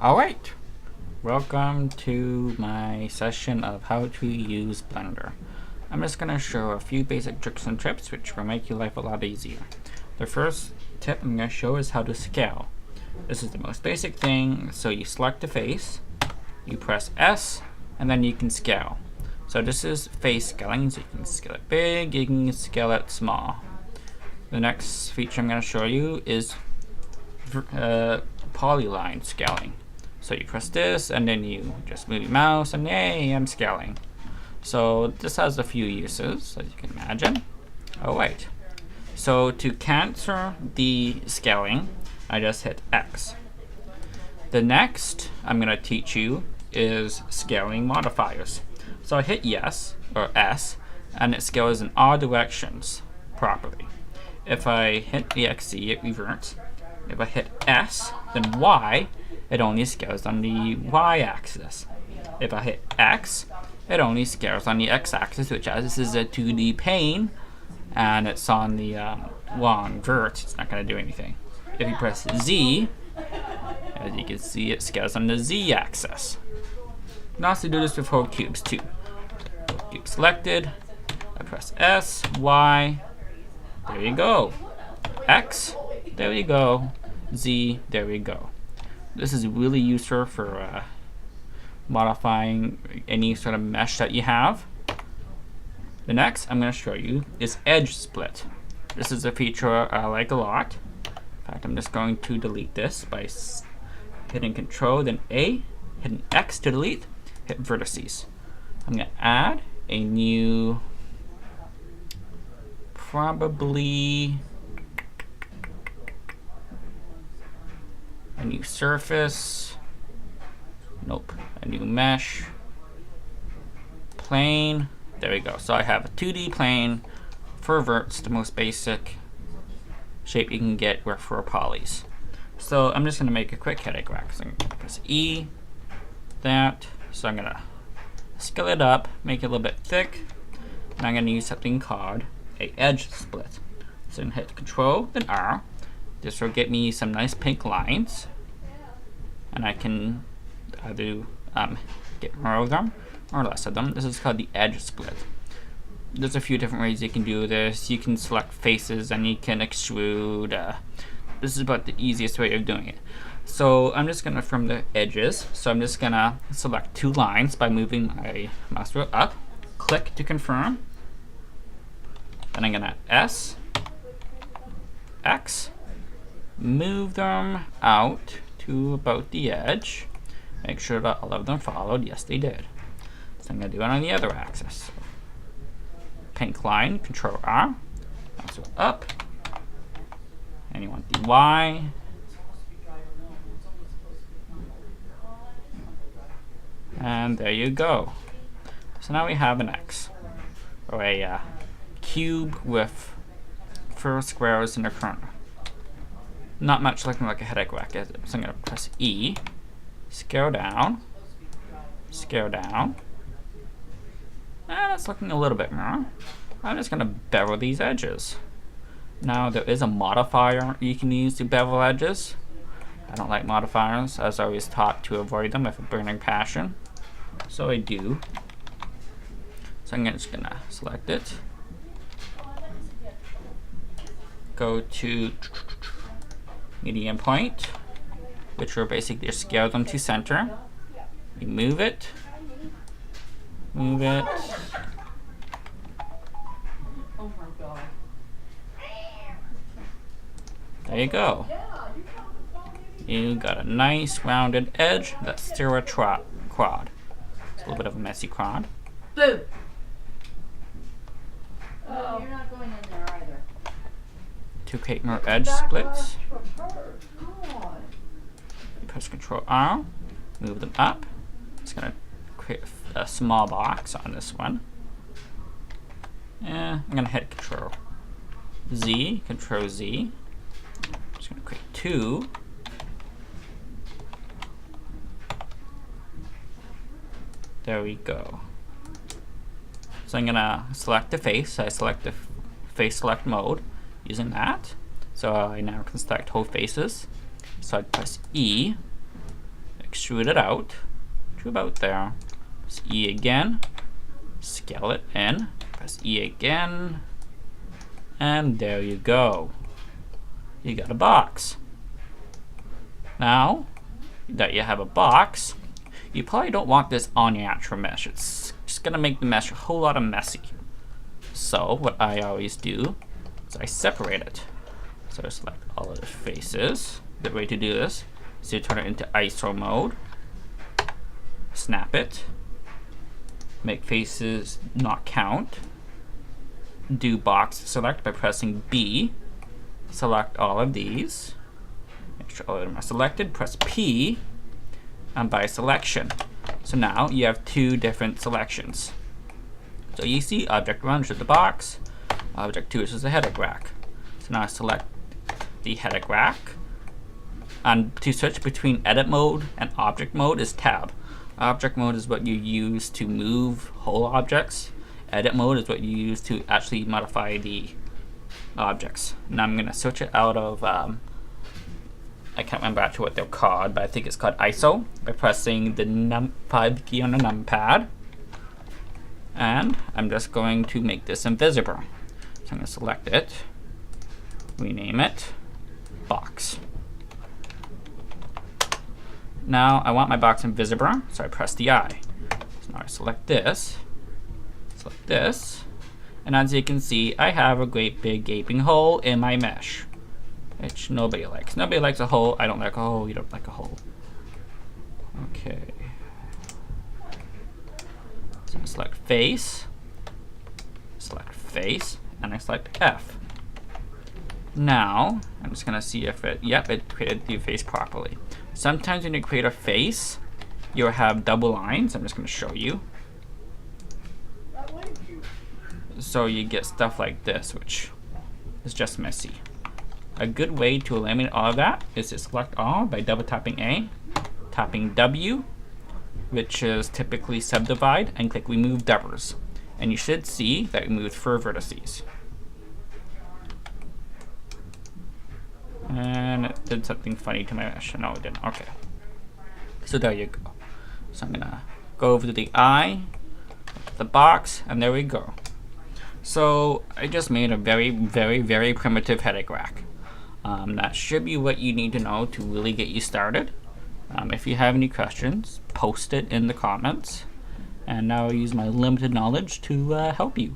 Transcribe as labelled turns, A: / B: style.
A: Alright, welcome to my session of how to use Blender. I'm just going to show a few basic tricks and tips which will make your life a lot easier. The first tip I'm going to show is how to scale. This is the most basic thing, so you select the face, you press S, and then you can scale. So this is face scaling, so you can scale it big, you can scale it small. The next feature I'm going to show you is polyline scaling. So you press this, and then you just move your mouse, and yay, I'm scaling. So this has a few uses, as you can imagine. Oh wait. So to cancel the scaling, I just hit X. The next I'm going to teach you is scaling modifiers. So I hit yes, or S, and it scales in all directions properly. If I hit the XZ, it reverts. If I hit S, then Y, it only scales on the Y-axis. If I hit X, it only scales on the X-axis, which as this is a 2D pane, and it's on the long vert, it's not going to do anything. If you press Z, as you can see, it scales on the Z-axis. You can also do this with whole cubes too. Cube selected, I press S, Y, there you go. X, there we go. Z, there we go. This is really useful for modifying any sort of mesh that you have. The next I'm going to show you is edge split. This is a feature I like a lot. In fact, I'm just going to delete this by hitting Control, then A, hitting X to delete, hit vertices. I'm going to add a new, probably a new surface, nope, a new mesh, plane, there we go. So I have a 2D plane for verts, the most basic shape you can get for polys. So I'm just going to make a quick headache rack. So I'm going to press E, that, so I'm going to scale it up, make it a little bit thick, and I'm going to use something called a edge split. So I'm going to hit Control, then R. This will get me some nice pink lines, and I can either get more of them or less of them. This is called the edge split. There's a few different ways you can do this. You can select faces and you can extrude. This is about the easiest way of doing it. So I'm just gonna from the edges. So I'm just gonna select two lines by moving my mouse wheel up. Click to confirm. Then I'm gonna S, X, move them out to about the edge. Make sure that all of them followed. Yes, they did. So I'm going to do it on the other axis. Pink line, Control R, also up. And you want the Y. And there you go. So now we have an X, or a cube with 4 squares in the corner. Not much looking like a headache rack, is it? So I'm going to press E, scale down, and it's looking a little bit more. I'm just going to bevel these edges. Now there is a modifier you can use to bevel edges. I don't like modifiers, as I was taught to avoid them with a burning passion. So I do. So I'm just going to select it. Go to medium point, which will basically just scale them to center. You move it, there you go. You got a nice rounded edge that's still a quad. It's a little bit of a messy quad.
B: Boo! Oh, you're not going in there either.
A: To create more edge splits, you press Control R, move them up. It's going to create a small box on this one. I'm going to hit Control Z, Control Z. I'm just going to create 2. There we go. So I'm going to select the face. I select the face select mode using that. So I now can select whole faces. So I press E, extrude it out to about there. Press E again, scale it in, press E again, and there you go. You got a box. Now that you have a box, you probably don't want this on your actual mesh. It's just gonna make the mesh a whole lot of messy. So what I always do is I separate it. So I select all of the faces. The way to do this is to turn it into ISO mode, snap it, make faces not count, do box select by pressing B, select all of these, make sure all of them are selected, press P, and by selection. So now you have two different selections. So you see object 1 is the box, object 2 is the headed rack. So now I select the headed rack, and to switch between edit mode and object mode is tab. Object mode is what you use to move whole objects. Edit mode is what you use to actually modify the objects. Now I'm going to switch it out of, I can't remember actually what they're called, but I think it's called ISO, by pressing the num5 key on the numpad. And I'm just going to make this invisible. So I'm going to select it, rename it, box. Now I want my box invisible, so I press the I. So now I select this, and as you can see, I have a great big gaping hole in my mesh, which nobody likes. Nobody likes a hole. I don't like a hole. You don't like a hole. Okay. So I select face, and I select F. Now I'm just gonna see if it, yep, it created the face properly. Sometimes when you create a face, you'll have double lines. I'm just gonna show you. So you get stuff like this, which is just messy. A good way to eliminate all of that is to select all by double tapping A, tapping W, which is typically subdivide, and click remove doubles. And you should see that we moved 4 vertices. And it did something funny to my mesh. No, it didn't. Okay. So there you go. So I'm gonna go over to the eye, the box, and there we go. So I just made a very, very, very primitive headache rack. That should be what you need to know to really get you started. If you have any questions, post it in the comments. And now I'll use my limited knowledge to help you.